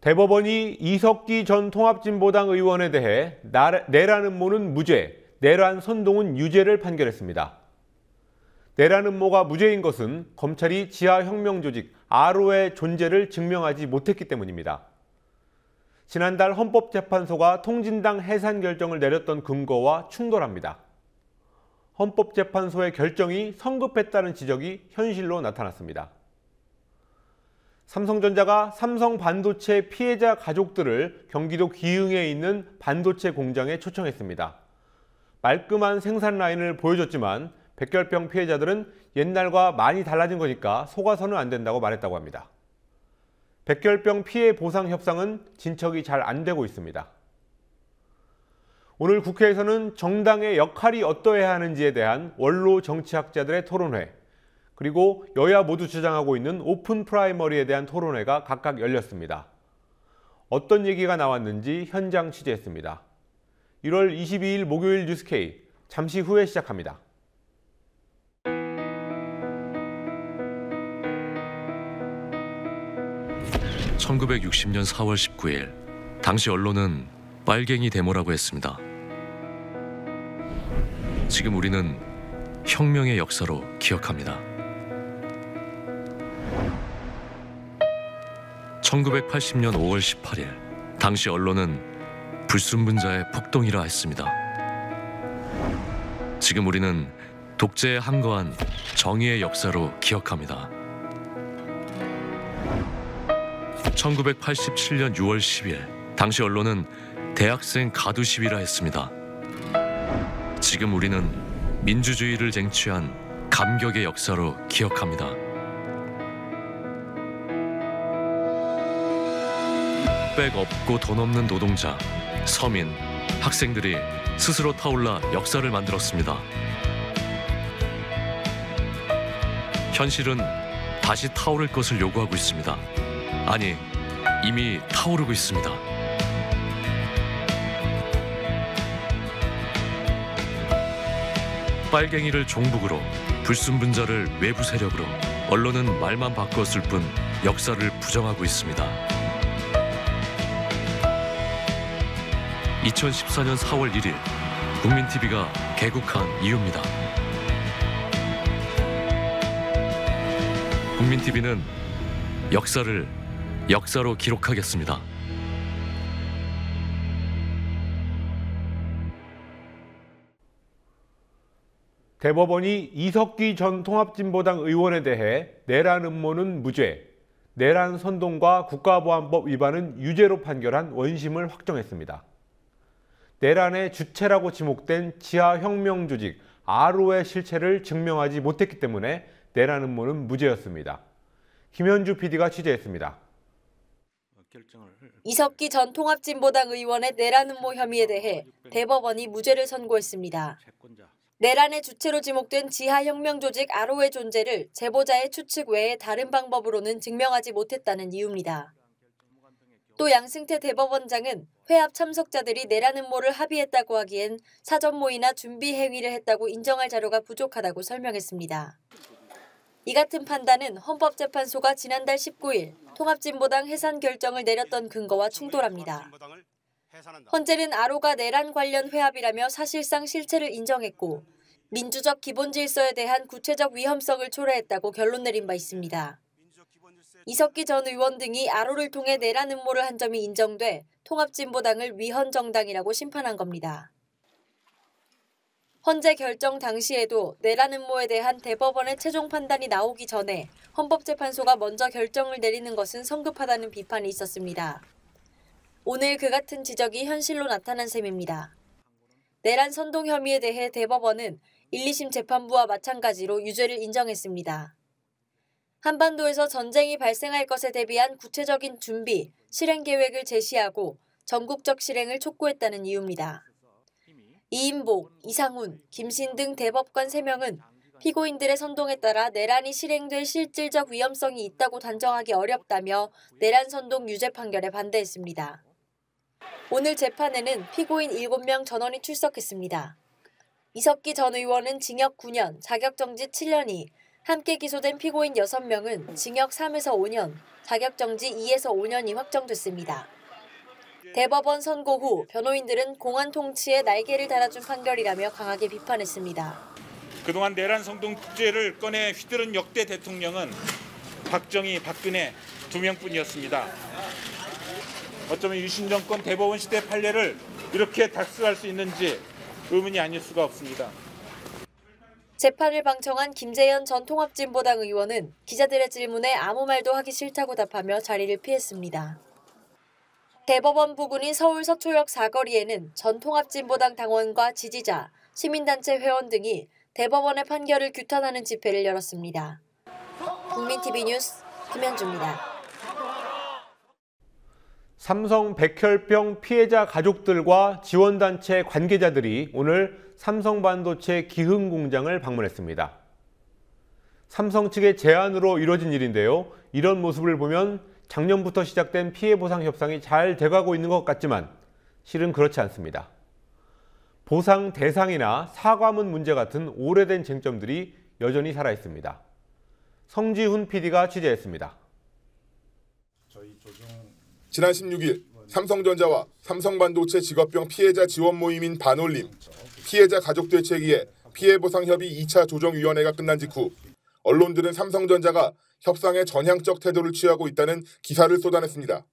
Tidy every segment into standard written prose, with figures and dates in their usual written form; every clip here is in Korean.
대법원이 이석기 전 통합진보당 의원에 대해 내란 음모는 무죄, 내란 선동은 유죄를 판결했습니다. 내란 음모가 무죄인 것은 검찰이 지하혁명조직 아로의 존재를 증명하지 못했기 때문입니다. 지난달 헌법재판소가 통진당 해산 결정을 내렸던 근거와 충돌합니다. 헌법재판소의 결정이 성급했다는 지적이 현실로 나타났습니다. 삼성전자가 삼성 반도체 피해자 가족들을 경기도 기흥에 있는 반도체 공장에 초청했습니다. 말끔한 생산 라인을 보여줬지만 백혈병 피해자들은 옛날과 많이 달라진 거니까 속아서는 안 된다고 말했다고 합니다. 백혈병 피해 보상 협상은 진척이 잘 안 되고 있습니다. 오늘 국회에서는 정당의 역할이 어떠해야 하는지에 대한 원로 정치학자들의 토론회, 그리고 여야 모두 주장하고 있는 오픈 프라이머리에 대한 토론회가 각각 열렸습니다. 어떤 얘기가 나왔는지 현장 취재했습니다. 1월 22일 목요일 뉴스K, 잠시 후에 시작합니다. (1960년 4월 19일) 당시 언론은 빨갱이 데모라고 했습니다. 지금 우리는 혁명의 역사로 기억합니다. 1980년 5월 18일 당시 언론은 불순분자의 폭동이라 했습니다. 지금 우리는 독재에 항거한 정의의 역사로 기억합니다. 1987년 6월 10일 당시 언론은 대학생 가두 시위라 했습니다. 지금 우리는 민주주의를 쟁취한 감격의 역사로 기억합니다. 백 없고 돈 없는 노동자, 서민, 학생들이 스스로 타올라 역사를 만들었습니다. 현실은 다시 타오를 것을 요구하고 있습니다. 아니, 이미 타오르고 있습니다. 빨갱이를 종북으로, 불순분자를 외부 세력으로, 언론은 말만 바꿨을 뿐 역사를 부정하고 있습니다. 2014년 4월 1일 국민TV가 개국한 이유입니다. 국민TV는 역사를 역사로 기록하겠습니다. 대법원이 이석기 전 통합진보당 의원에 대해 내란 음모는 무죄, 내란 선동과 국가보안법 위반은 유죄로 판결한 원심을 확정했습니다. 내란의 주체라고 지목된 지하혁명조직 아로의 실체를 증명하지 못했기 때문에 내란 음모는 무죄였습니다. 김현주 PD가 취재했습니다. 이석기 전 통합진보당 의원의 내란 음모 혐의에 대해 대법원이 무죄를 선고했습니다. 내란의 주체로 지목된 지하혁명조직 아로의 존재를 제보자의 추측 외에 다른 방법으로는 증명하지 못했다는 이유입니다. 또 양승태 대법원장은 회합 참석자들이 내란 음모를 합의했다고 하기엔 사전 모의나 준비 행위를 했다고 인정할 자료가 부족하다고 설명했습니다. 이 같은 판단은 헌법재판소가 지난달 19일 통합진보당 해산 결정을 내렸던 근거와 충돌합니다. 헌재는 아로가 내란 관련 회합이라며 사실상 실체를 인정했고 민주적 기본 질서에 대한 구체적 위험성을 초래했다고 결론 내린 바 있습니다. 이석기 전 의원 등이 아로를 통해 내란 음모를 한 점이 인정돼 통합진보당을 위헌 정당이라고 심판한 겁니다. 헌재 결정 당시에도 내란 음모에 대한 대법원의 최종 판단이 나오기 전에 헌법재판소가 먼저 결정을 내리는 것은 성급하다는 비판이 있었습니다. 오늘 그 같은 지적이 현실로 나타난 셈입니다. 내란 선동 혐의에 대해 대법원은 1, 2심 재판부와 마찬가지로 유죄를 인정했습니다. 한반도에서 전쟁이 발생할 것에 대비한 구체적인 준비, 실행 계획을 제시하고 전국적 실행을 촉구했다는 이유입니다. 이인복, 이상훈, 김신 등 대법관 3명은 피고인들의 선동에 따라 내란이 실행될 실질적 위험성이 있다고 단정하기 어렵다며 내란 선동 유죄 판결에 반대했습니다. 오늘 재판에는 피고인 7명 전원이 출석했습니다. 이석기 전 의원은 징역 9년, 자격정지 7년이, 함께 기소된 피고인 6명은 징역 3에서 5년, 자격정지 2에서 5년이 확정됐습니다. 대법원 선고 후 변호인들은 공안 통치에 날개를 달아준 판결이라며 강하게 비판했습니다. 그동안 내란 성동죄를 꺼내 휘두른 역대 대통령은 박정희, 박근혜 2명뿐이었습니다. 어쩌면 유신 정권 대법원 시대 판례를 이렇게 달성할 수 있는지 의문이 아닐 수가 없습니다. 재판을 방청한 김재현 전 통합진보당 의원은 기자들의 질문에 아무 말도 하기 싫다고 답하며 자리를 피했습니다. 대법원 부근인 서울 서초역 사거리에는 전 통합진보당 당원과 지지자, 시민단체 회원 등이 대법원의 판결을 규탄하는 집회를 열었습니다. 국민TV 뉴스 김현주입니다. 삼성 백혈병 피해자 가족들과 지원단체 관계자들이 오늘 삼성반도체 기흥 공장을 방문했습니다. 삼성 측의 제안으로 이뤄진 일인데요. 이런 모습을 보면 작년부터 시작된 피해 보상 협상이 잘 돼가고 있는 것 같지만 실은 그렇지 않습니다. 보상 대상이나 사과문 문제 같은 오래된 쟁점들이 여전히 살아있습니다. 성지훈 PD가 취재했습니다. 지난 16일 삼성전자와 삼성반도체 직업병 피해자 지원 모임인 반올림, 피해자 가족들 체기에 피해보상협의 2차 조정위원회가 끝난 직후 언론들은 삼성전자가 협상에 전향적 태도를 취하고 있다는 기사를 쏟아냈습니다.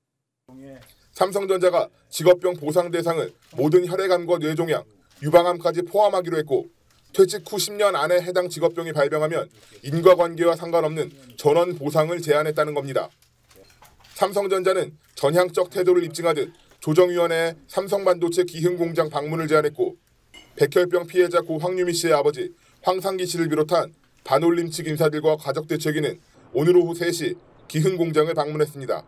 삼성전자가 직업병 보상 대상을 모든 혈액암과 뇌종양, 유방암까지 포함하기로 했고 퇴직 후 10년 안에 해당 직업병이 발병하면 인과관계와 상관없는 전원 보상을 제안했다는 겁니다. 삼성전자는 전향적 태도를 입증하듯 조정위원회에 삼성반도체 기흥 공장 방문을 제안했고 백혈병 피해자 고 황유미 씨의 아버지 황상기 씨를 비롯한 반올림 측 인사들과 가족대책위는 오늘 오후 3시 기흥 공장을 방문했습니다.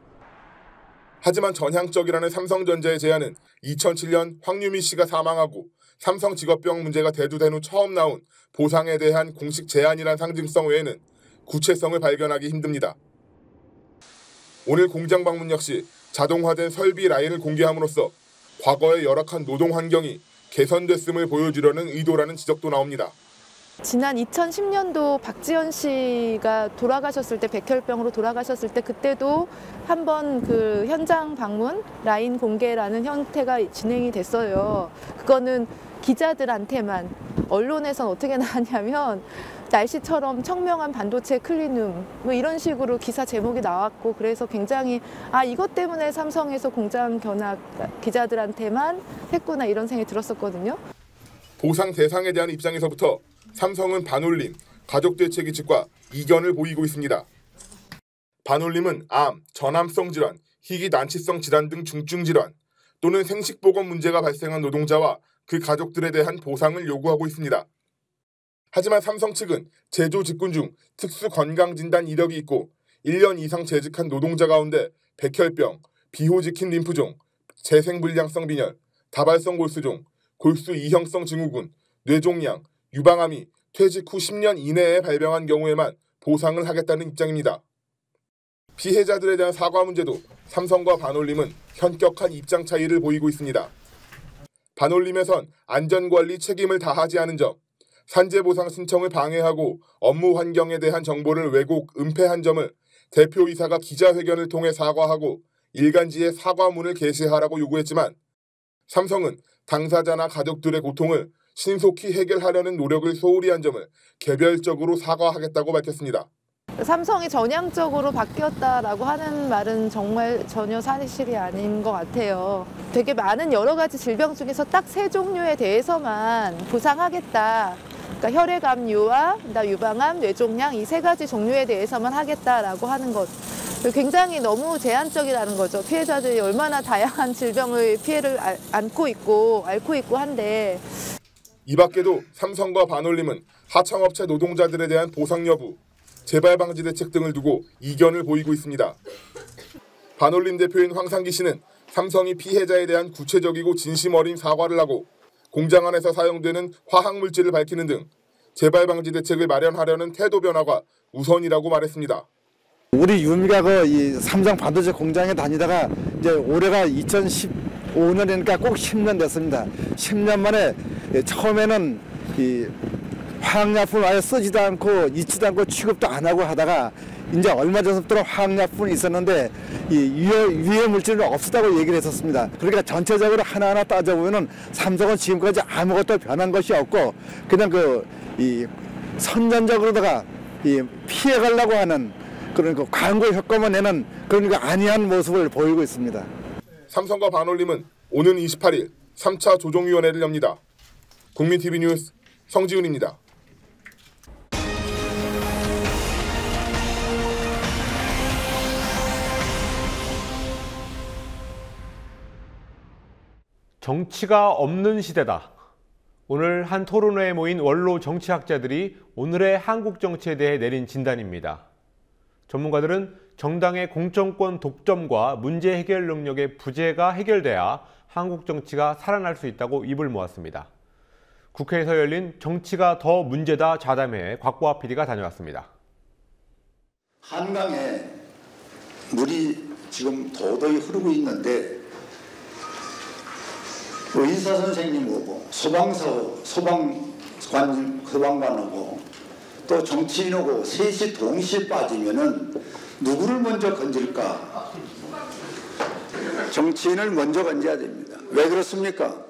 하지만 전향적이라는 삼성전자의 제안은 2007년 황유미 씨가 사망하고 삼성 직업병 문제가 대두된 후 처음 나온 보상에 대한 공식 제안이란 상징성 외에는 구체성을 발견하기 힘듭니다. 오늘 공장 방문 역시 자동화된 설비 라인을 공개함으로써 과거의 열악한 노동 환경이 개선됐음을 보여주려는 의도라는 지적도 나옵니다. 지난 2010년도 박지원 씨가 돌아가셨을 때, 백혈병으로 돌아가셨을 때 그때도 한번 그 현장 방문 라인 공개라는 형태가 진행이 됐어요. 그거는 기자들한테만, 언론에선 어떻게 나왔냐면 날씨처럼 청명한 반도체 클린룸 뭐 이런 식으로 기사 제목이 나왔고, 그래서 굉장히 이것 때문에 삼성에서 공장 견학 기자들한테만 했구나 이런 생각이 들었었거든요. 보상 대상에 대한 입장에서부터 삼성은 반올림, 가족대책위 측과 이견을 보이고 있습니다. 반올림은 암, 전암성 질환, 희귀 난치성 질환 등 중증 질환 또는 생식보건 문제가 발생한 노동자와 그 가족들에 대한 보상을 요구하고 있습니다. 하지만 삼성 측은 제조 직군 중 특수 건강진단 이력이 있고 1년 이상 재직한 노동자 가운데 백혈병, 비호지킨 림프종, 재생불량성 빈혈, 다발성 골수종, 골수 이형성 증후군, 뇌종양, 유방암이 퇴직 후 10년 이내에 발병한 경우에만 보상을 하겠다는 입장입니다. 피해자들에 대한 사과 문제도 삼성과 반올림은 현격한 입장 차이를 보이고 있습니다. 반올림에선 안전관리 책임을 다하지 않은 점, 산재보상 신청을 방해하고 업무 환경에 대한 정보를 왜곡, 은폐한 점을 대표이사가 기자회견을 통해 사과하고 일간지에 사과문을 게시하라고 요구했지만 삼성은 당사자나 가족들의 고통을 신속히 해결하려는 노력을 소홀히 한 점을 개별적으로 사과하겠다고 밝혔습니다. 삼성이 전향적으로 바뀌었다라고 하는 말은 정말 전혀 사실이 아닌 것 같아요. 되게 많은 여러 가지 질병 중에서 딱 3종류에 대해서만 보상하겠다. 그러니까 혈액암류와 유방암, 뇌종양 이 3가지 종류에 대해서만 하겠다라고 하는 것. 굉장히 너무 제한적이라는 거죠. 피해자들이 얼마나 다양한 질병의 피해를 앓고 있고 한데. 이 밖에도 삼성과 반올림은 하청업체 노동자들에 대한 보상 여부, 재발 방지 대책 등을 두고 이견을 보이고 있습니다. 반올림 대표인 황상기 씨는 삼성이 피해자에 대한 구체적이고 진심 어린 사과를 하고 공장 안에서 사용되는 화학물질을 밝히는 등 재발 방지 대책을 마련하려는 태도 변화가 우선이라고 말했습니다. 우리 유미가 이 삼성 반도체 공장에 다니다가 이제 올해가 2015년이니까 꼭 10년 됐습니다. 10년 만에 처음에는 이 화학약품을 아예 쓰지도 않고 잊지도 않고 취급도 안 하고 하다가 이제 얼마 전부터 화학약품이 있었는데 이 유해 물질은 없었다고 얘기를 했었습니다. 그러니까 전체적으로 하나하나 따져보면은 삼성은 지금까지 아무것도 변한 것이 없고 그냥 이 선전적으로다가 이 피해가려고 하는 그런 그 광고 효과만 내는 그런 거 아니한 모습을 보이고 있습니다. 삼성과 반올림은 오는 28일 3차 조정위원회를 엽니다. 국민TV 뉴스 성지훈입니다. 정치가 없는 시대다. 오늘 한 토론회에 모인 원로 정치학자들이 오늘의 한국 정치에 대해 내린 진단입니다. 전문가들은 정당의 공천권 독점과 문제 해결 능력의 부재가 해결돼야 한국 정치가 살아날 수 있다고 입을 모았습니다. 국회에서 열린 정치가 더 문제다 좌담회에 곽보아 PD가 다녀왔습니다. 한강에 물이 지금 도도히 흐르고 있는데 의사 선생님 오고 소방관 오고 또 정치인 오고 셋이 동시에 빠지면은 누구를 먼저 건질까? 정치인을 먼저 건져야 됩니다. 왜 그렇습니까?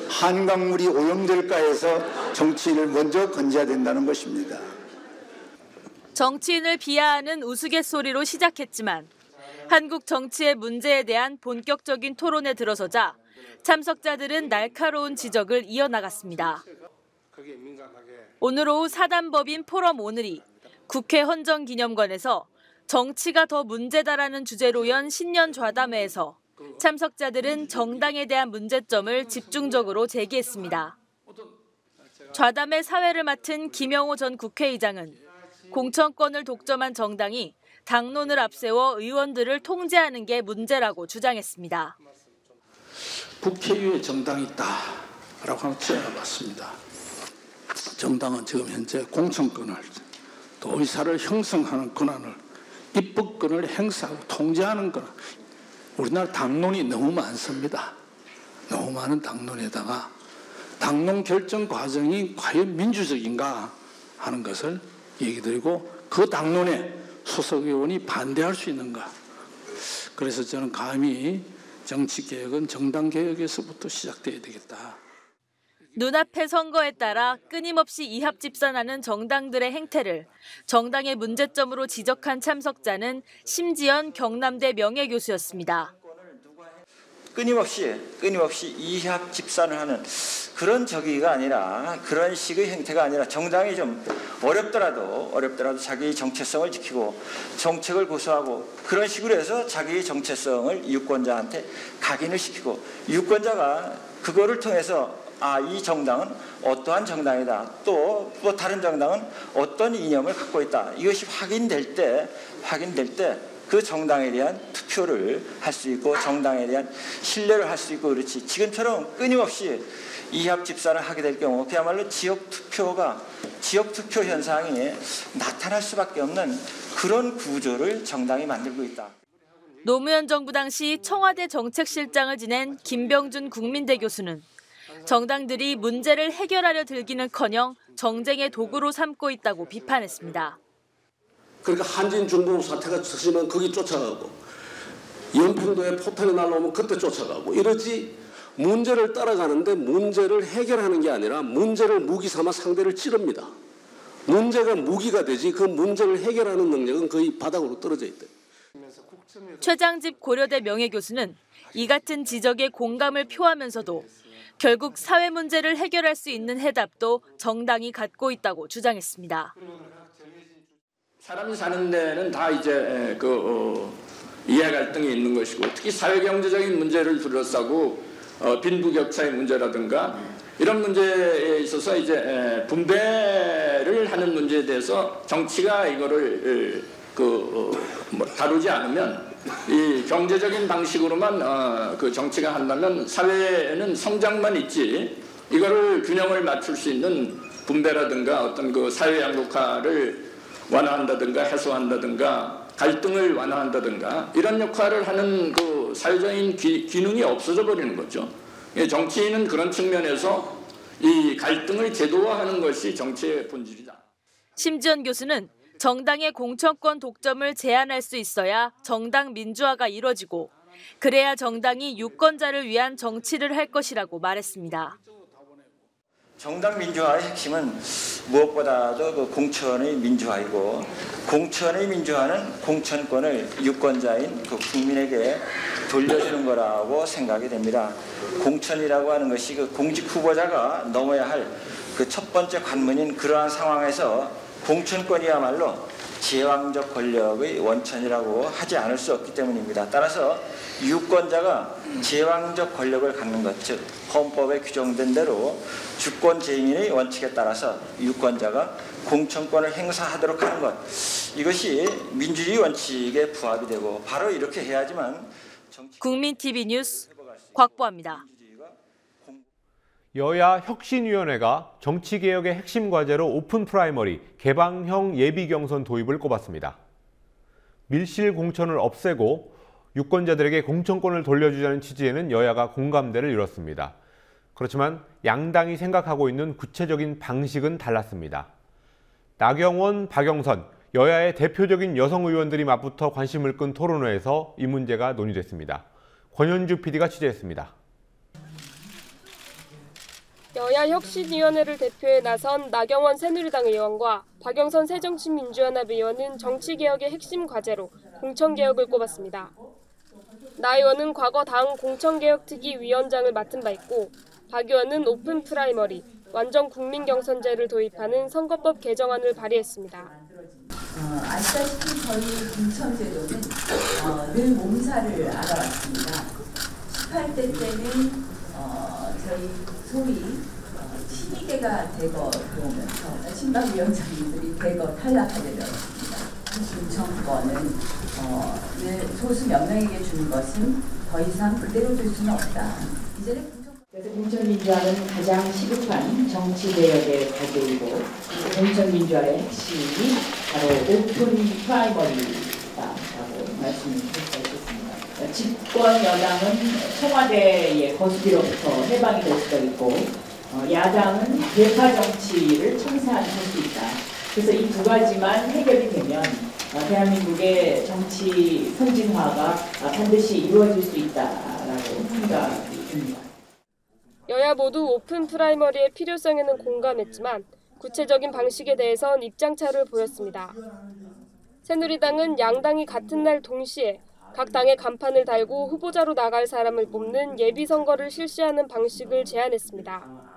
한강물이 오염될까 해서 정치인을 먼저 건져야 된다는 것입니다. 정치인을 비하하는 우스갯소리로 시작했지만 한국 정치의 문제에 대한 본격적인 토론에 들어서자 참석자들은 날카로운 지적을 이어나갔습니다. 오늘 오후 사단법인 포럼 오늘이 국회 헌정기념관에서 정치가 더 문제다라는 주제로 연 신년 좌담회에서 참석자들은 정당에 대한 문제점을 집중적으로 제기했습니다. 좌담회 사회를 맡은 김영호 전 국회의장은 공천권을 독점한 정당이 당론을 앞세워 의원들을 통제하는 게 문제라고 주장했습니다. 국회의회 정당이 있다라고 하는 표현을 봤습니다. 정당은 지금 현재 공천권을 또 의사를 형성하는 권한을 입법권을 행사하고 통제하는 권한. 우리나라 당론이 너무 많습니다. 너무 많은 당론에다가 당론 결정 과정이 과연 민주적인가 하는 것을 얘기 드리고 그 당론에 소속 의원이 반대할 수 있는가. 그래서 저는 감히 정치개혁은 정당개혁에서부터 시작돼야 되겠다. 눈앞의 선거에 따라 끊임없이 이합집산하는 정당들의 행태를 정당의 문제점으로 지적한 참석자는 심지연 경남대 명예교수였습니다. 끊임없이 이합집산을 하는 그런 저기가 아니라 그런 식의 행태가 아니라 정당이 좀 어렵더라도 자기의 정체성을 지키고 정책을 고수하고 그런 식으로 해서 자기의 정체성을 유권자한테 각인을 시키고 유권자가 그거를 통해서 이 정당은 어떠한 정당이다. 또 다른 정당은 어떤 이념을 갖고 있다. 이것이 확인될 때 그 정당에 대한 투표를 할 수 있고 정당에 대한 신뢰를 할 수 있고 그렇지. 지금처럼 끊임없이 이합집산을 하게 될 경우 그야말로 지역투표 현상이 나타날 수밖에 없는 그런 구조를 정당이 만들고 있다. 노무현 정부 당시 청와대 정책실장을 지낸 김병준 국민대 교수는 정당들이 문제를 해결하려 들기는커녕 정쟁의 도구로 삼고 있다고 비판했습니다. 그러니까 한진 중공 사태가 터지면 거기 쫓아가고 연평도에 포탄이 날라오면 그때 쫓아가고 이러지 문제를 따라가는데 문제를 해결하는 게 아니라 문제를 무기 삼아 상대를 찌릅니다. 문제가 무기가 되지 그 문제를 해결하는 능력은 거의 바닥으로 떨어져 있다. 최장집 고려대 명예교수는 이 같은 지적에 공감을 표하면서도 결국 사회 문제를 해결할 수 있는 해답도 정당이 갖고 있다고 주장했습니다. 사람이 사는 데는 다 이제 이해 갈등이 있는 것이고 특히 사회 경제적인 문제를 둘러싸고 빈부격차의 문제라든가 이런 문제에 있어서 이제 분배를 하는 문제에 대해서 정치가 이거를 다루지 않으면 이 경제적인 방식으로만 정치가 한다면 사회에는 성장만 있지 이거를 균형을 맞출 수 있는 분배라든가 어떤 사회 양극화를 완화한다든가 해소한다든가 갈등을 완화한다든가 이런 역할을 하는 사회적인 기능이 없어져 버리는 거죠. 정치인은 그런 측면에서 이 갈등을 제도화하는 것이 정치의 본질이다. 심지연 교수는 정당의 공천권 독점을 제한할 수 있어야 정당 민주화가 이뤄지고 그래야 정당이 유권자를 위한 정치를 할 것이라고 말했습니다. 정당 민주화의 핵심은 무엇보다도 그 공천의 민주화이고 공천의 민주화는 공천권을 유권자인 그 국민에게 돌려주는 거라고 생각이 됩니다. 공천이라고 하는 것이 그 공직 후보자가 넘어야 할 그 첫 번째 관문인 그러한 상황에서 공천권이야말로 제왕적 권력의 원천이라고 하지 않을 수 없기 때문입니다. 따라서 유권자가 제왕적 권력을 갖는 것, 즉 헌법에 규정된 대로 주권 재임인의 원칙에 따라서 유권자가 공천권을 행사하도록 하는 것, 이것이 민주주의 원칙에 부합이 되고 바로 이렇게 해야지만 국민TV 뉴스 곽보아입니다. 여야 혁신위원회가 정치개혁의 핵심 과제로 오픈 프라이머리, 개방형 예비경선 도입을 꼽았습니다. 밀실 공천을 없애고 유권자들에게 공천권을 돌려주자는 취지에는 여야가 공감대를 이뤘습니다. 그렇지만 양당이 생각하고 있는 구체적인 방식은 달랐습니다. 나경원, 박영선, 여야의 대표적인 여성 의원들이 맞붙어 관심을 끈 토론회에서 이 문제가 논의됐습니다. 권현주 PD가 취재했습니다. 여야 혁신위원회를 대표해 나선 나경원 새누리당 의원과 박영선 새정치민주연합 의원은 정치개혁의 핵심 과제로 공천개혁을 꼽았습니다. 나 의원은 과거 당 공천개혁특위위원장을 맡은 바 있고 박 의원은 오픈 프라이머리, 완전 국민경선제를 도입하는 선거법 개정안을 발의했습니다. 아시다시피 저희 공천제도는 늘 몸살을 앓아왔습니다. 18대 때는 저희 소위 친이계가 대거 들어오면서 친박위원장님들이 대거 탈락하게 되었습니다. 공천권은 소수 몇 명에게 주는 것은 더 이상 그대로 될 수는 없다. 이제는 그래서 공천민주화는 가장 시급한 정치개혁의 과제이고 공천민주화의 핵심이 바로 오픈 프라이머리다라고 말씀을 드릴 수 있겠습니다. 집권 여당은 청와대의 거수기로부터 해방이 될 수도 있고 야당은 대파 정치를 청산할 수 있다. 그래서 이 두 가지만 해결이 되면 대한민국의 정치 선진화가 반드시 이루어질 수 있다라고 생각이 듭니다. 여야 모두 오픈 프라이머리의 필요성에는 공감했지만 구체적인 방식에 대해선 입장차를 보였습니다. 새누리당은 양당이 같은 날 동시에 각 당의 간판을 달고 후보자로 나갈 사람을 뽑는 예비선거를 실시하는 방식을 제안했습니다.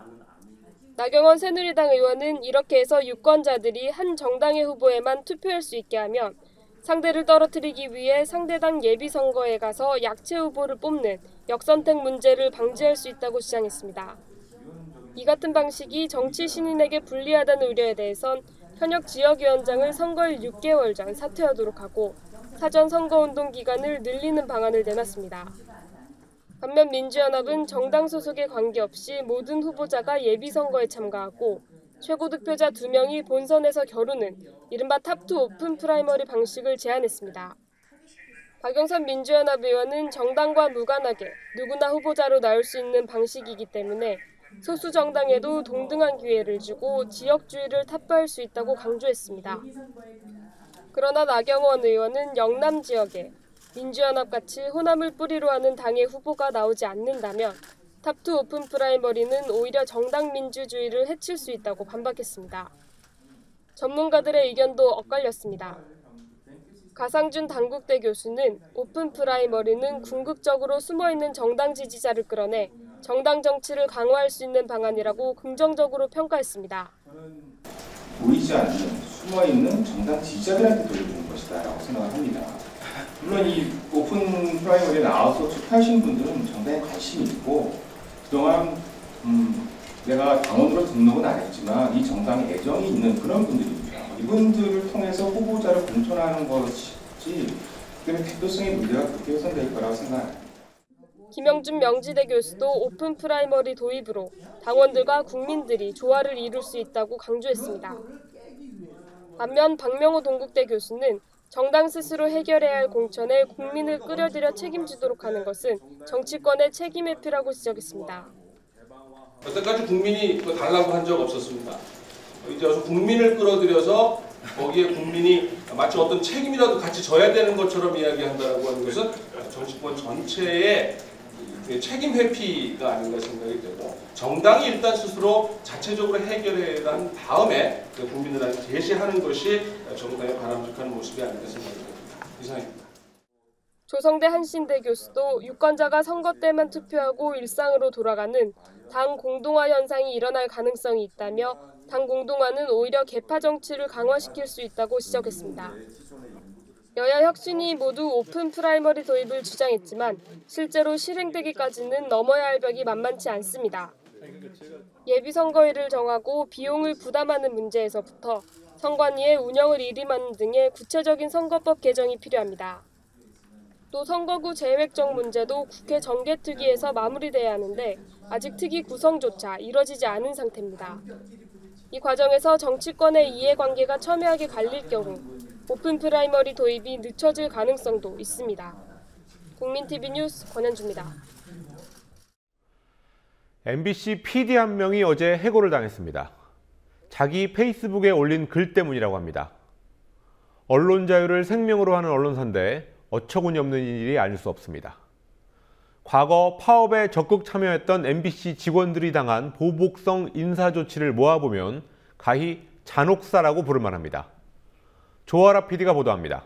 나경원 새누리당 의원은 이렇게 해서 유권자들이 한 정당의 후보에만 투표할 수 있게 하면 상대를 떨어뜨리기 위해 상대당 예비선거에 가서 약체 후보를 뽑는 역선택 문제를 방지할 수 있다고 주장했습니다. 이 같은 방식이 정치 신인에게 불리하다는 우려에 대해선 현역 지역위원장을 선거일 6개월 전 사퇴하도록 하고 사전 선거운동 기간을 늘리는 방안을 내놨습니다. 반면 민주연합은 정당 소속에 관계없이 모든 후보자가 예비선거에 참가하고 최고 득표자 2명이 본선에서 겨루는 이른바 탑2 오픈 프라이머리 방식을 제안했습니다. 박영선 민주연합 의원은 정당과 무관하게 누구나 후보자로 나올 수 있는 방식이기 때문에 소수 정당에도 동등한 기회를 주고 지역주의를 타파할 수 있다고 강조했습니다. 그러나 나경원 의원은 영남 지역에 민주연합같이 호남을 뿌리로 하는 당의 후보가 나오지 않는다면 탑2 오픈 프라이머리는 오히려 정당 민주주의를 해칠 수 있다고 반박했습니다. 전문가들의 의견도 엇갈렸습니다. 가상준 단국대 교수는 오픈 프라이머리는 궁극적으로 숨어있는 정당 지지자를 끌어내 정당 정치를 강화할 수 있는 방안이라고 긍정적으로 평가했습니다. 보이지 않는 숨어있는 정당 지지자들한테 돌려주는 것이다라고 생각을 합니다. 물론 이 오픈 프라이머리에 나와서 투표하신 분들은 정당에 관심이 있고 그동안 내가 당원으로 등록은 안 했지만 이 정당에 애정이 있는 그런 분들입니다. 이분들을 통해서 후보자를 공천하는 것이지 그다음에 대표성의 문제가 그렇게 훼손될 거라고 생각합니다. 김영준 명지대 교수도 오픈 프라이머리 도입으로 당원들과 국민들이 조화를 이룰 수 있다고 강조했습니다. 반면 박명호 동국대 교수는 정당 스스로 해결해야 할 공천에 국민을 끌어들여 책임지도록 하는 것은 정치권의 책임의 표라고 지적했습니다. 여태까지 국민이 달라고 한 적 없었습니다. 이제 와서 국민을 끌어들여서 거기에 국민이 마치 어떤 책임이라도 같이 져야 되는 것처럼 이야기한다라고 하는 것은 정치권 전체의 책임 회피가 아닌가 생각이 되고, 정당이 일단 스스로 자체적으로 해결해 난 다음에 국민들한테 제시하는 것이 정당의 바람직한 모습이 아닌가 생각이 됩니다. 이상입니다. 조성대 한신대 교수도 유권자가 선거 때만 투표하고 일상으로 돌아가는 당 공동화 현상이 일어날 가능성이 있다며 당 공동화는 오히려 계파 정치를 강화시킬 수 있다고 지적했습니다. 여야 혁신이 모두 오픈 프라이머리 도입을 주장했지만 실제로 실행되기까지는 넘어야 할 벽이 만만치 않습니다. 예비선거일을 정하고 비용을 부담하는 문제에서부터 선관위의 운영을 일임하는 등의 구체적인 선거법 개정이 필요합니다. 또 선거구 재획정 문제도 국회 정개특위에서 마무리돼야 하는데 아직 특위 구성조차 이뤄지지 않은 상태입니다. 이 과정에서 정치권의 이해관계가 첨예하게 갈릴 경우 오픈 프라이머리 도입이 늦춰질 가능성도 있습니다. 국민TV 뉴스 권현주입니다. MBC PD 한 명이 어제 해고를 당했습니다. 자기 페이스북에 올린 글 때문이라고 합니다. 언론 자유를 생명으로 하는 언론사인데 어처구니 없는 일이 아닐 수 없습니다. 과거 파업에 적극 참여했던 MBC 직원들이 당한 보복성 인사조치를 모아보면 가히 잔혹사라고 부를 만합니다. 조아라 PD가 보도합니다.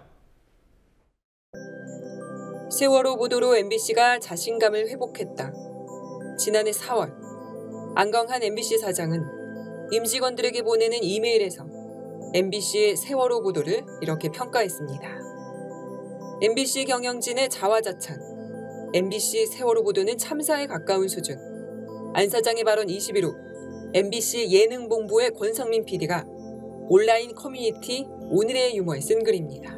세월호 보도로 MBC가 자신감을 회복했다. 지난해 4월, 안광한 MBC 사장은 임직원들에게 보내는 이메일에서 MBC의 세월호 보도를 이렇게 평가했습니다. MBC 경영진의 자화자찬, MBC 세월호 보도는 참사에 가까운 수준. 안 사장의 발언 20일 후 MBC 예능본부의 권성민 PD가 온라인 커뮤니티 오늘의 유머에 쓴 글입니다.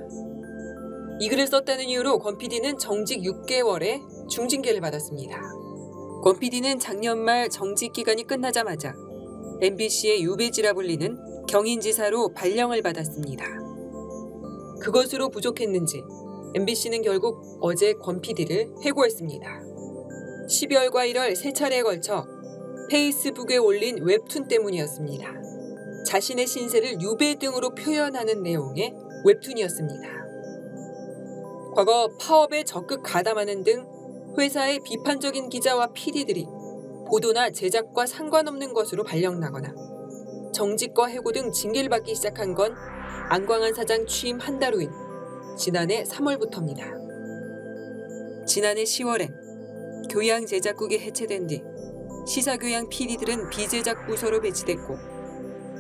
이 글을 썼다는 이유로 권 PD는 정직 6개월의 중징계를 받았습니다. 권 PD는 작년 말 정직 기간이 끝나자마자 MBC의 유배지라 불리는 경인지사로 발령을 받았습니다. 그것으로 부족했는지 MBC는 결국 어제 권 PD를 해고했습니다. 12월과 1월 세 차례에 걸쳐 페이스북에 올린 웹툰 때문이었습니다. 자신의 신세를 유배 등으로 표현하는 내용의 웹툰이었습니다. 과거 파업에 적극 가담하는 등 회사의 비판적인 기자와 PD들이 보도나 제작과 상관없는 것으로 발령나거나 정직과 해고 등 징계를 받기 시작한 건 안광한 사장 취임 한 달 후인 지난해 3월부터입니다. 지난해 10월엔 교양 제작국이 해체된 뒤 시사교양 PD들은 비제작 부서로 배치됐고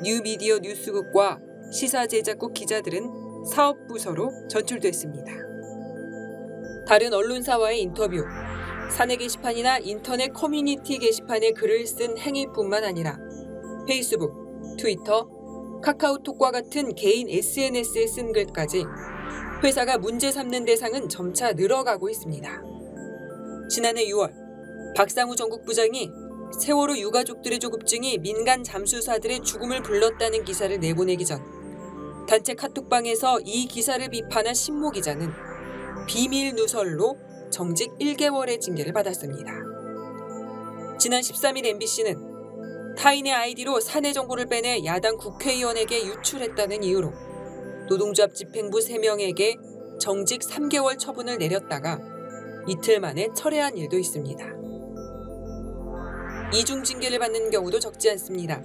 뉴미디어 뉴스국과 시사제작국 기자들은 사업부서로 전출됐습니다. 다른 언론사와의 인터뷰, 사내 게시판이나 인터넷 커뮤니티 게시판에 글을 쓴 행위뿐만 아니라 페이스북, 트위터, 카카오톡과 같은 개인 SNS에 쓴 글까지 회사가 문제 삼는 대상은 점차 늘어가고 있습니다. 지난해 6월, 박상우 전국부장이 세월호 유가족들의 조급증이 민간 잠수사들의 죽음을 불렀다는 기사를 내보내기 전 단체 카톡방에서 이 기사를 비판한 신모 기자는 비밀 누설로 정직 1개월의 징계를 받았습니다. 지난 13일 MBC는 타인의 아이디로 사내 정보를 빼내 야당 국회의원에게 유출했다는 이유로 노동조합 집행부 3명에게 정직 3개월 처분을 내렸다가 이틀 만에 철회한 일도 있습니다. 이중 징계를 받는 경우도 적지 않습니다.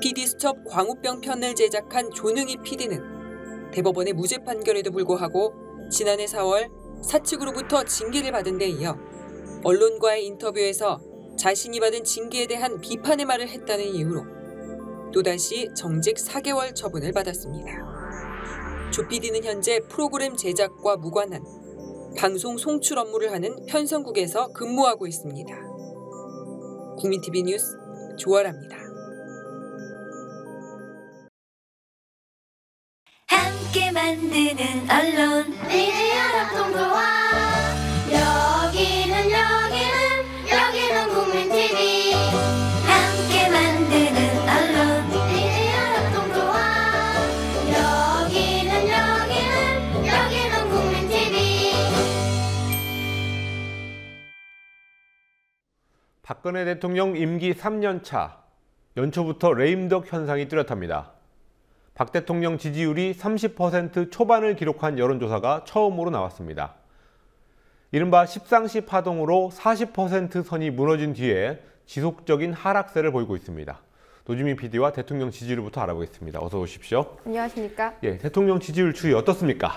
PD수첩 광우병 편을 제작한 조능희 PD는 대법원의 무죄 판결에도 불구하고 지난해 4월 사측으로부터 징계를 받은 데 이어 언론과의 인터뷰에서 자신이 받은 징계에 대한 비판의 말을 했다는 이유로 또다시 정직 4개월 처분을 받았습니다. 조 PD는 현재 프로그램 제작과 무관한 방송 송출 업무를 하는 편성국에서 근무하고 있습니다. 국민TV 뉴스 조아라입니다. 함께 만드는 언론 니네 연합동조화 여기는 국민TV 함께 만드는 언론 니네 연합동조화 여기는 국민TV 박근혜 대통령 임기 3년 차, 연초부터 레임덕 현상이 뚜렷합니다. 박 대통령 지지율이 30% 초반을 기록한 여론조사가 처음으로 나왔습니다. 이른바 십상시 파동으로 40% 선이 무너진 뒤에 지속적인 하락세를 보이고 있습니다. 노주민 PD와 대통령 지지율부터 알아보겠습니다. 어서 오십시오. 안녕하십니까? 예, 대통령 지지율 추이 어떻습니까?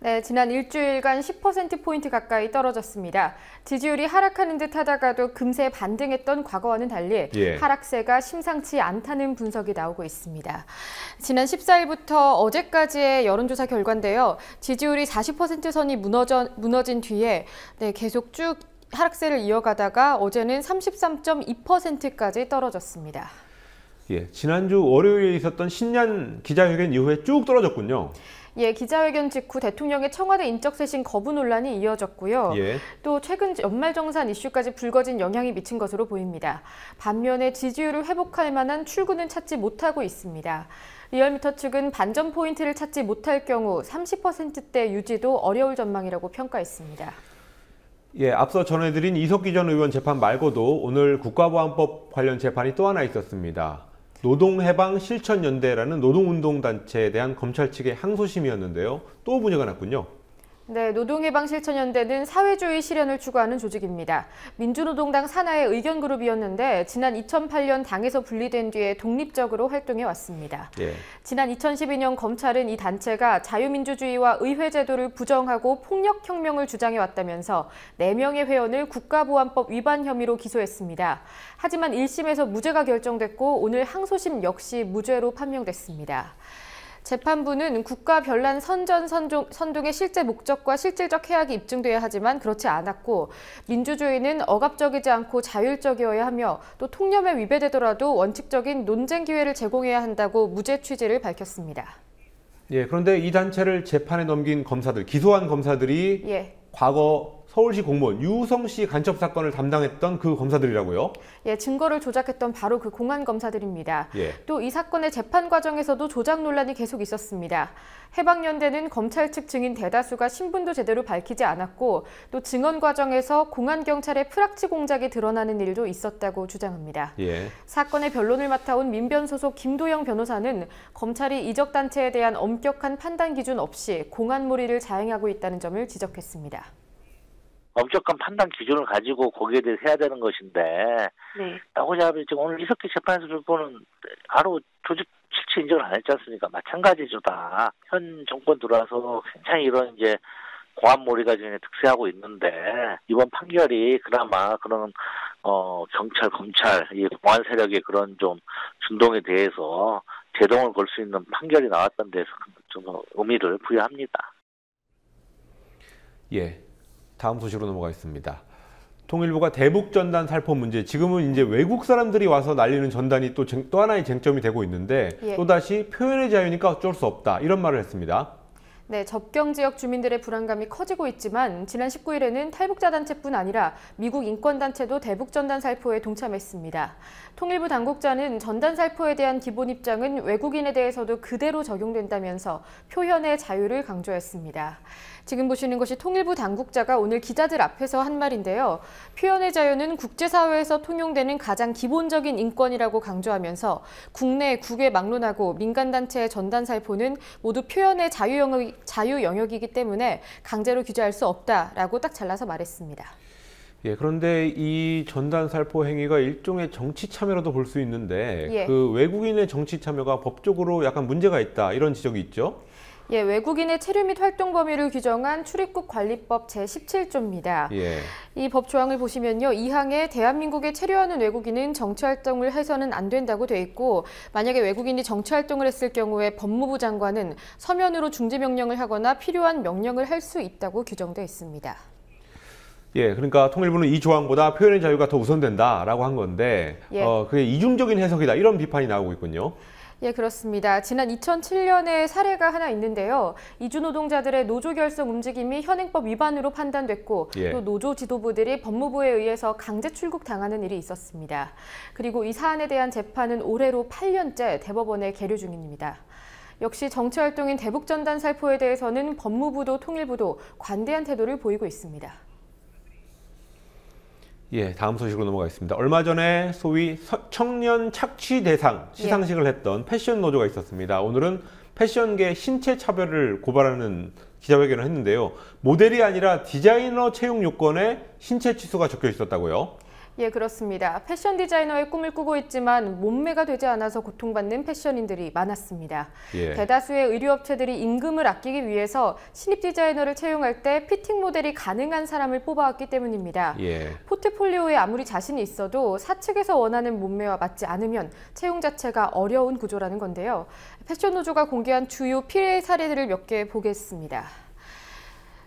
네, 지난 일주일간 10%포인트 가까이 떨어졌습니다. 지지율이 하락하는 듯 하다가도 금세 반등했던 과거와는 달리 하락세가 심상치 않다는 분석이 나오고 있습니다. 지난 14일부터 어제까지의 여론조사 결과인데요. 지지율이 40% 선이 무너진 뒤에 계속 쭉 하락세를 이어가다가 어제는 33.2%까지 떨어졌습니다. 예, 지난주 월요일에 있었던 신년 기자회견 이후에 쭉 떨어졌군요. 예, 기자회견 직후 대통령의 청와대 인적쇄신 거부 논란이 이어졌고요. 또 최근 연말정산 이슈까지 불거진 영향이 미친 것으로 보입니다. 반면에 지지율을 회복할 만한 출구는 찾지 못하고 있습니다. 리얼미터 측은 반전 포인트를 찾지 못할 경우 30%대 유지도 어려울 전망이라고 평가했습니다. 예, 앞서 전해드린 이석기 전 의원 재판 말고도 오늘 국가보안법 관련 재판이 또 하나 있었습니다. 노동해방실천연대라는 노동운동단체에 대한 검찰 측의 항소심이었는데요. 또 문제가 났군요. 네, 노동해방실천연대는 사회주의 실현을 추구하는 조직입니다. 민주노동당 산하의 의견그룹이었는데 지난 2008년 당에서 분리된 뒤에 독립적으로 활동해 왔습니다. 지난 2012년 검찰은 이 단체가 자유민주주의와 의회제도를 부정하고 폭력혁명을 주장해 왔다면서 4명의 회원을 국가보안법 위반 혐의로 기소했습니다. 하지만 1심에서 무죄가 결정됐고 오늘 항소심 역시 무죄로 판명됐습니다. 재판부는 국가 별난 선동의 실제 목적과 실질적 해악이 입증돼야 하지만 그렇지 않았고 민주주의는 억압적이지 않고 자율적이어야 하며 또 통념에 위배되더라도 원칙적인 논쟁 기회를 제공해야 한다고 무죄 취지를 밝혔습니다. 예, 그런데 이 단체를 재판에 넘긴 검사들, 기소한 검사들이 과거 서울시 공무원 유성 씨 간첩 사건을 담당했던 그 검사들이라고요? 예, 증거를 조작했던 바로 그 공안 검사들입니다. 또 이 사건의 재판 과정에서도 조작 논란이 계속 있었습니다. 해방연대는 검찰 측 증인 대다수가 신분도 제대로 밝히지 않았고 또 증언 과정에서 공안 경찰의 프락치 공작이 드러나는 일도 있었다고 주장합니다. 사건의 변론을 맡아온 민변 소속 김도영 변호사는 검찰이 이적 단체에 대한 엄격한 판단 기준 없이 공안몰이를 자행하고 있다는 점을 지적했습니다. 엄격한 판단 기준을 가지고 거기에 대해서 해야 되는 것인데 나고자 지금 오늘 이석기 재판에서 보는 바로 조직 실체 인정을 안 했지 않습니까? 마찬가지죠 다. 현 정권 들어와서 굉장히 이런 이제 공안몰이가 지금 득세하고 있는데 이번 판결이 그나마 그런 경찰, 검찰, 이 공안 세력의 그런 좀 준동에 대해서 제동을 걸 수 있는 판결이 나왔던 데서 좀 의미를 부여합니다. 예. 다음 소식으로 넘어가겠습니다. 통일부가 대북 전단 살포 문제, 지금은 이제 외국 사람들이 와서 날리는 전단이 또 하나의 쟁점이 되고 있는데 또다시 표현의 자유니까 어쩔 수 없다 이런 말을 했습니다. 네, 접경 지역 주민들의 불안감이 커지고 있지만 지난 19일에는 탈북자 단체뿐 아니라 미국 인권단체도 대북 전단 살포에 동참했습니다. 통일부 당국자는 전단 살포에 대한 기본 입장은 외국인에 대해서도 그대로 적용된다면서 표현의 자유를 강조했습니다. 지금 보시는 것이 통일부 당국자가 오늘 기자들 앞에서 한 말인데요. 표현의 자유는 국제사회에서 통용되는 가장 기본적인 인권이라고 강조하면서 국내 국외 막론하고 민간단체의 전단 살포는 모두 표현의 자유 영역이기 때문에 강제로 규제할 수 없다라고 딱 잘라서 말했습니다. 예, 그런데 이 전단 살포 행위가 일종의 정치 참여로도 볼 수 있는데 그 외국인의 정치 참여가 법적으로 약간 문제가 있다 이런 지적이 있죠? 예, 외국인의 체류 및 활동 범위를 규정한 출입국 관리법 제17조입니다. 이 법 조항을 보시면요. 이 항에 대한민국에 체류하는 외국인은 정치활동을 해서는 안 된다고 돼 있고 만약에 외국인이 정치활동을 했을 경우에 법무부 장관은 서면으로 중지명령을 하거나 필요한 명령을 할 수 있다고 규정되어 있습니다. 예, 그러니까 통일부는 이 조항보다 표현의 자유가 더 우선된다라고 한 건데 그게 이중적인 해석이다 이런 비판이 나오고 있군요. 예, 그렇습니다. 지난 2007년에 사례가 하나 있는데요. 이주 노동자들의 노조 결성 움직임이 현행법 위반으로 판단됐고 또 노조 지도부들이 법무부에 의해서 강제 출국 당하는 일이 있었습니다. 그리고 이 사안에 대한 재판은 올해로 8년째 대법원에 계류 중입니다. 역시 정치활동인 대북전단 살포에 대해서는 법무부도 통일부도 관대한 태도를 보이고 있습니다. 예, 다음 소식으로 넘어가겠습니다. 얼마 전에 소위 청년 착취 대상 시상식을 했던 패션 노조가 있었습니다. 오늘은 패션계 신체 차별을 고발하는 기자회견을 했는데요. 모델이 아니라 디자이너 채용 요건에 신체 치수가 적혀 있었다고요? 예, 그렇습니다. 패션 디자이너의 꿈을 꾸고 있지만 몸매가 되지 않아서 고통받는 패션인들이 많았습니다. 예. 대다수의 의류업체들이 임금을 아끼기 위해서 신입 디자이너를 채용할 때 피팅 모델이 가능한 사람을 뽑아왔기 때문입니다. 예. 포트폴리오에 아무리 자신이 있어도 사측에서 원하는 몸매와 맞지 않으면 채용 자체가 어려운 구조라는 건데요. 패션 노조가 공개한 주요 피해 사례들을 몇 개 보겠습니다.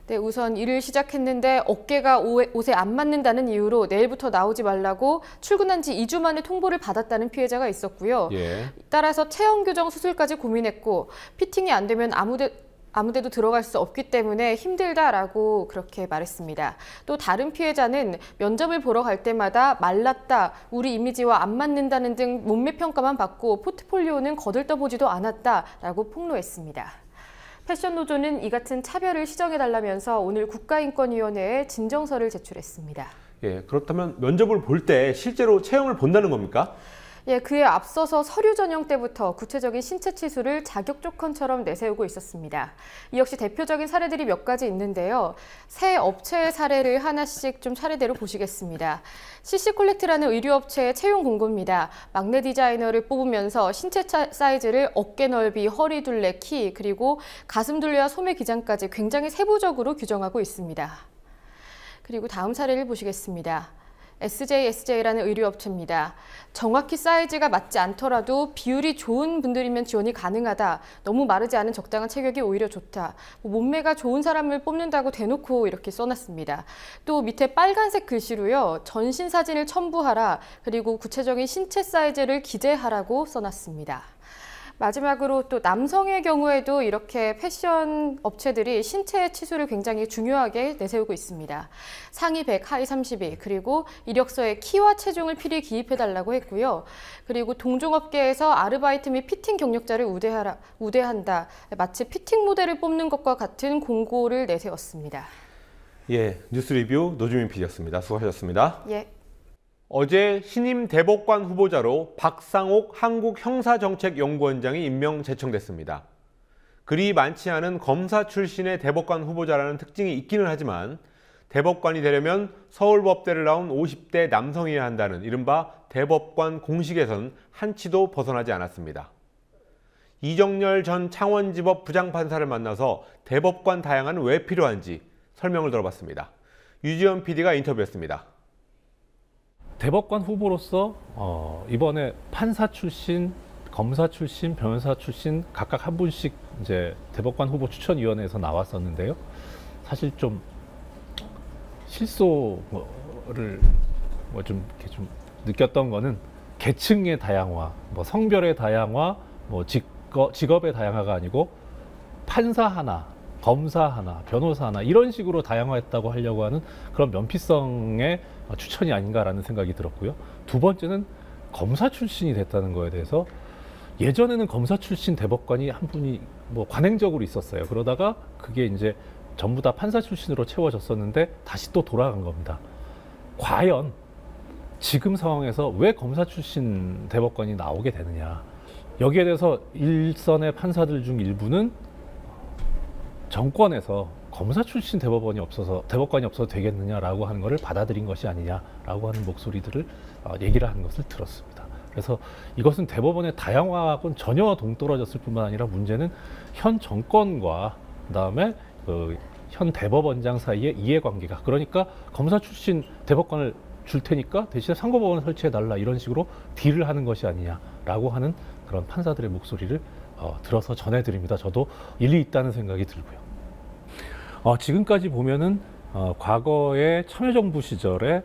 네, 우선 일을 시작했는데 어깨가 옷에 안 맞는다는 이유로 내일부터 나오지 말라고 출근한 지 2주 만에 통보를 받았다는 피해자가 있었고요. 예. 따라서 체형 교정 수술까지 고민했고 피팅이 안 되면 아무데도 들어갈 수 없기 때문에 힘들다라고 그렇게 말했습니다. 또 다른 피해자는 면접을 보러 갈 때마다 말랐다, 우리 이미지와 안 맞는다는 등 몸매 평가만 받고 포트폴리오는 거들떠보지도 않았다라고 폭로했습니다. 패션 노조는 이 같은 차별을 시정해달라면서 오늘 국가인권위원회에 진정서를 제출했습니다. 예, 그렇다면 면접을 볼 때 실제로 채용을 본다는 겁니까? 예, 그에 앞서서 서류 전형 때부터 구체적인 신체 치수를 자격 조건처럼 내세우고 있었습니다. 이 역시 대표적인 사례들이 몇 가지 있는데요. 새 업체의 사례를 하나씩 좀 차례대로 보시겠습니다. CC콜렉트라는 의류업체의 채용 공고입니다. 막내 디자이너를 뽑으면서 신체 사이즈를 어깨 넓이, 허리 둘레, 키, 그리고 가슴 둘레와 소매 기장까지 굉장히 세부적으로 규정하고 있습니다. 그리고 다음 사례를 보시겠습니다. SJ라는 의류업체입니다. 정확히 사이즈가 맞지 않더라도 비율이 좋은 분들이면 지원이 가능하다. 너무 마르지 않은 적당한 체격이 오히려 좋다. 몸매가 좋은 사람을 뽑는다고 대놓고 이렇게 써놨습니다. 또 밑에 빨간색 글씨로요. 전신 사진을 첨부하라. 그리고 구체적인 신체 사이즈를 기재하라고 써놨습니다. 마지막으로 또 남성의 경우에도 이렇게 패션 업체들이 신체 치수를 굉장히 중요하게 내세우고 있습니다. 상의 100, 하의 32, 그리고 이력서에 키와 체중을 필히 기입해달라고 했고요. 그리고 동종업계에서 아르바이트 및 피팅 경력자를 우대한다. 마치 피팅 모델을 뽑는 것과 같은 공고를 내세웠습니다. 예, 뉴스 리뷰 노주민 PD였습니다. 수고하셨습니다. 예. 어제 신임 대법관 후보자로 박상옥 한국형사정책연구원장이 임명 제청됐습니다. 그리 많지 않은 검사 출신의 대법관 후보자라는 특징이 있기는 하지만 대법관이 되려면 서울법대를 나온 50대 남성이어야 한다는 이른바 대법관 공식에선 한치도 벗어나지 않았습니다. 이정열 전 창원지법 부장판사를 만나서 대법관 다양화는 왜 필요한지 설명을 들어봤습니다. 유지연 PD가 인터뷰했습니다. 대법관 후보로서 이번에 판사 출신, 검사 출신, 변호사 출신 각각 한 분씩 이제 대법관 후보 추천위원회에서 나왔었는데요. 사실 좀 실소를 좀 느꼈던 거는 계층의 다양화, 성별의 다양화, 직업의 다양화가 아니고 판사 하나, 검사 하나, 변호사 하나 이런 식으로 다양화했다고 하려고 하는 그런 면피성의 추천이 아닌가라는 생각이 들었고요. 두 번째는 검사 출신이 됐다는 거에 대해서 예전에는 검사 출신 대법관이 한 분이 관행적으로 있었어요. 그러다가 그게 이제 전부 다 판사 출신으로 채워졌었는데 다시 또 돌아간 겁니다. 과연 지금 상황에서 왜 검사 출신 대법관이 나오게 되느냐. 여기에 대해서 일선의 판사들 중 일부는 정권에서 검사 출신 대법관이 없어서 되겠느냐라고 하는 것을 받아들인 것이 아니냐라고 하는 목소리들을 얘기를 하는 것을 들었습니다. 그래서 이것은 대법원의 다양화하고는 전혀 동떨어졌을 뿐만 아니라 문제는 현 정권과 그다음에 현 대법원장 사이의 이해관계가, 그러니까 검사 출신 대법관을 줄 테니까 대신에 상고법원을 설치해달라 이런 식으로 딜을 하는 것이 아니냐라고 하는 그런 판사들의 목소리를 들어서 전해드립니다. 저도 일리 있다는 생각이 들고요. 지금까지 보면은 과거에 참여정부 시절에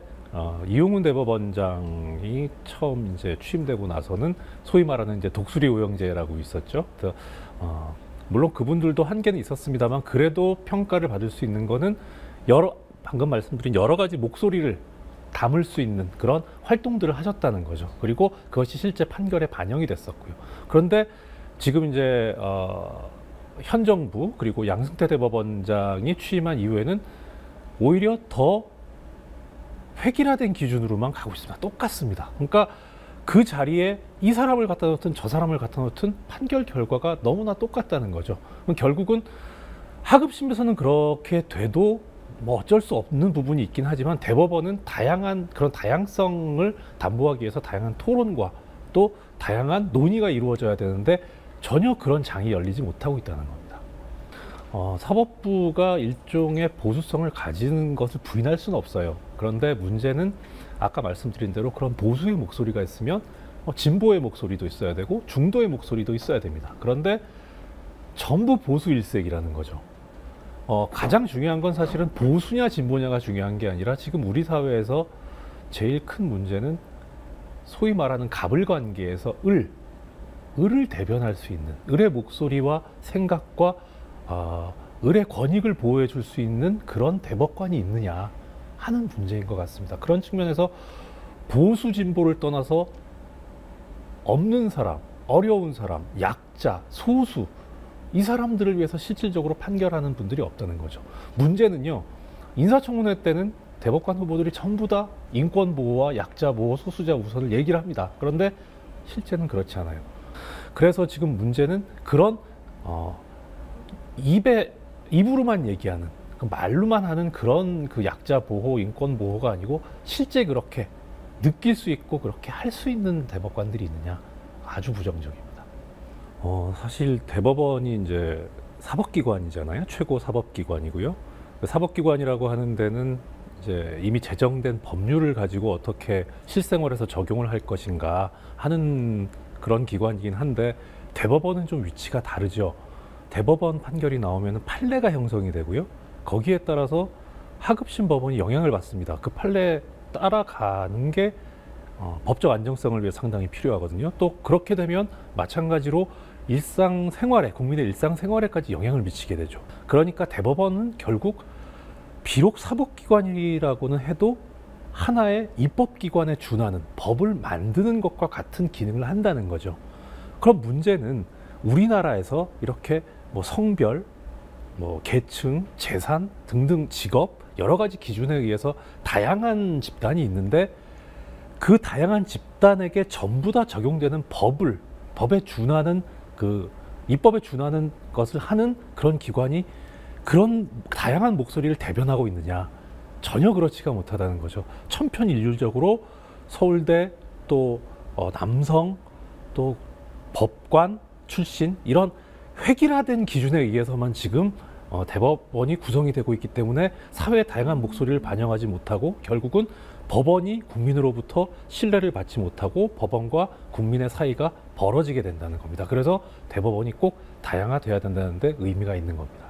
이용훈 대법원장이 처음 이제 취임되고 나서는 소위 말하는 이제 독수리 오영제라고 있었죠. 그래서 물론 그분들도 한계는 있었습니다만 그래도 평가를 받을 수 있는 거는 방금 말씀드린 여러 가지 목소리를 담을 수 있는 그런 활동들을 하셨다는 거죠. 그리고 그것이 실제 판결에 반영이 됐었고요. 그런데 지금 이제 현 정부 그리고 양승태 대법원장이 취임한 이후에는 오히려 더 획일화된 기준으로만 가고 있습니다. 똑같습니다. 그러니까 그 자리에 이 사람을 갖다 놓든 저 사람을 갖다 놓든 판결 결과가 너무나 똑같다는 거죠. 그럼 결국은 하급심에서는 그렇게 돼도 뭐 어쩔 수 없는 부분이 있긴 하지만 대법원은 다양한 그런 다양성을 담보하기 위해서 다양한 토론과 또 다양한 논의가 이루어져야 되는데 전혀 그런 장이 열리지 못하고 있다는 겁니다. 사법부가 일종의 보수성을 가지는 것을 부인할 수는 없어요. 그런데 문제는 아까 말씀드린 대로 그런 보수의 목소리가 있으면 진보의 목소리도 있어야 되고 중도의 목소리도 있어야 됩니다. 그런데 전부 보수 일색이라는 거죠. 가장 중요한 건 사실은 보수냐 진보냐가 중요한 게 아니라 지금 우리 사회에서 제일 큰 문제는 소위 말하는 갑을관계에서 을을 대변할 수 있는 을의 목소리와 생각과 을의 권익을 보호해 줄 수 있는 그런 대법관이 있느냐 하는 문제인 것 같습니다. 그런 측면에서 보수 진보를 떠나서 없는 사람, 어려운 사람, 약자, 소수 이 사람들을 위해서 실질적으로 판결하는 분들이 없다는 거죠. 문제는요, 인사청문회 때는 대법관 후보들이 전부 다 인권 보호와 약자 보호, 소수자 우선을 얘기를 합니다. 그런데 실제는 그렇지 않아요. 그래서 지금 문제는 그런 입으로만 얘기하는 말로만 하는 그런 그 약자 보호, 인권 보호가 아니고 실제 그렇게 느낄 수 있고 그렇게 할 수 있는 대법관들이 있느냐, 아주 부정적입니다. 사실 대법원이 이제 사법기관이잖아요. 최고 사법기관이고요. 사법기관이라고 하는 데는 이제 이미 제정된 법률을 가지고 어떻게 실생활에서 적용을 할 것인가 하는 그런 기관이긴 한데 대법원은 좀 위치가 다르죠. 대법원 판결이 나오면 판례가 형성이 되고요. 거기에 따라서 하급심 법원이 영향을 받습니다. 그 판례에 따라가는 게 법적 안정성을 위해 상당히 필요하거든요. 또 그렇게 되면 마찬가지로 일상생활에, 국민의 일상생활에까지 영향을 미치게 되죠. 그러니까 대법원은 결국 비록 사법기관이라고는 해도 하나의 입법기관에 준하는 법을 만드는 것과 같은 기능을 한다는 거죠. 그럼 문제는 우리나라에서 이렇게 뭐 성별, 뭐 계층, 재산 등등 직업 여러 가지 기준에 의해서 다양한 집단이 있는데 그 다양한 집단에게 전부 다 적용되는 법에 준하는 그 입법에 준하는 것을 하는 그런 기관이 그런 다양한 목소리를 대변하고 있느냐, 전혀 그렇지가 못하다는 거죠. 천편일률적으로 서울대 또 남성 또 법관 출신 이런 획일화된 기준에 의해서만 지금 대법원이 구성이 되고 있기 때문에 사회의 다양한 목소리를 반영하지 못하고 결국은 법원이 국민으로부터 신뢰를 받지 못하고 법원과 국민의 사이가 벌어지게 된다는 겁니다. 그래서 대법원이 꼭 다양화돼야 된다는 데 의미가 있는 겁니다.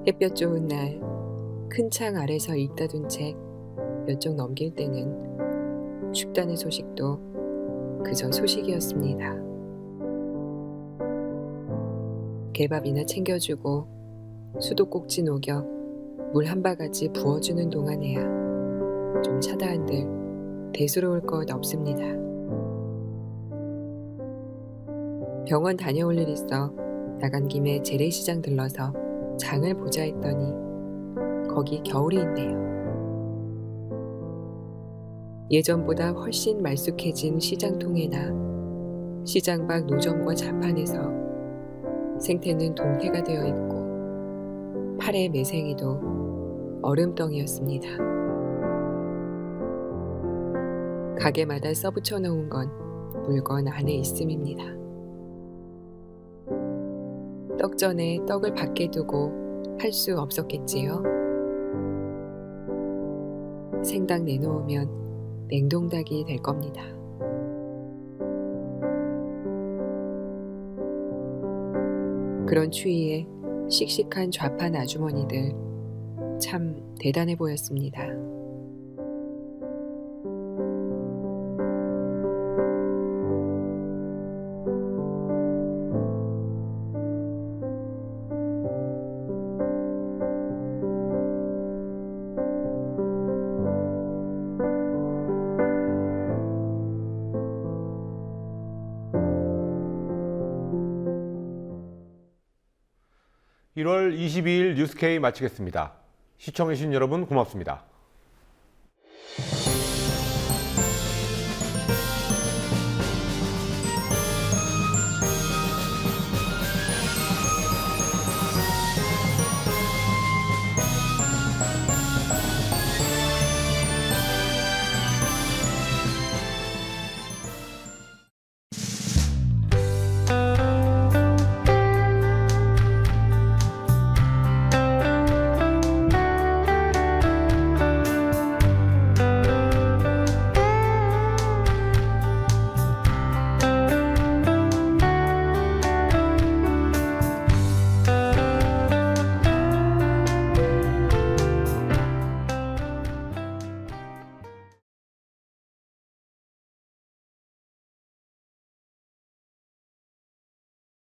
햇볕 좋은 날 큰 창 아래서 읽다 둔 책 몇 쪽 넘길 때는 춥다는 소식도 그저 소식이었습니다. 개밥이나 챙겨주고 수도꼭지 녹여 물 한 바가지 부어주는 동안에야 좀 차다한들 대수로울 것 없습니다. 병원 다녀올 일 있어 나간 김에 재래시장 들러서 장을 보자 했더니 거기 겨울이 있네요. 예전보다 훨씬 말쑥해진 시장통에나 시장 밖 노점과 자판에서 생태는 동태가 되어 있고 팔의 매생이도 얼음덩이였습니다. 가게마다 써붙여 놓은 건 물건 안에 있음입니다. 떡전에 떡을 밖에 두고 할 수 없었겠지요. 생닭 내놓으면 냉동닭이 될 겁니다. 그런 추위에 씩씩한 좌판 아주머니들 참 대단해 보였습니다. 1월 22일 뉴스K 마치겠습니다. 시청해주신 여러분 고맙습니다.